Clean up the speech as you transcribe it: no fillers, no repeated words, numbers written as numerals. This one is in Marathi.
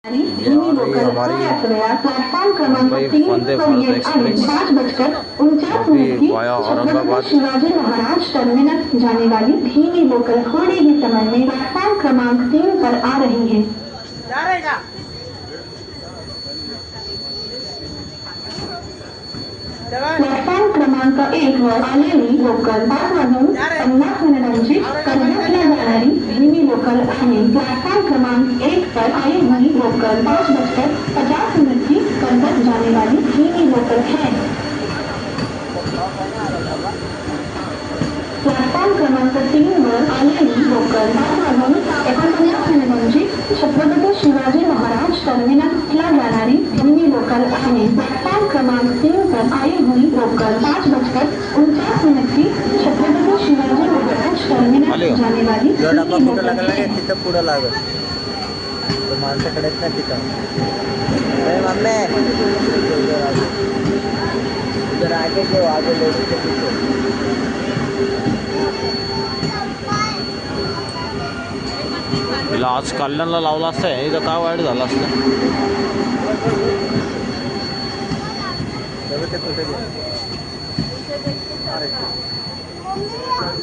धीमी लोकल थोड्याच वेळात प्लॅटफॉर्म क्रमांक 3 पर येत आहे। 5:49 छत्रपति शिवाजी महाराज टर्मिनस जाने वाली धीमी लोकल थोड़े ही समय में प्लेटफॉर्म क्रमांक 3 पर आ रही है। प्लॅटफॉर्म क्रमांक 1 वर आलेली लोकल 5:50 कर्जतला जाणारी धीमी लोकल आहे। प्लॅटफॉर्म क्रमांक 1 पर आई हुई लोकल 5:50 की कर्जत जाने वाली धीमी लोकल है। प्लॅटफॉर्म क्रमांक 3 वर आलेली लोकल 5:49 छत्रपति शिवाजी महाराज टर्मिनसला जाणारी धीमी लोकल आहे। प्लॅटफॉर्म क्रमांक 3 पर आई हुई लोकल 5:49 की छत्रपति शिवाजी महाराज टर्मिनस जाने वाली धीमी लोकल है। तिथं पुढं लागत तो माणसाकडे ना तिथं मम्मी उधर आगे जो आगे लेडीज के पीछे तिला आज कल्याणला लावला असता इथं काय वाईट झालं असतं। ते कुठे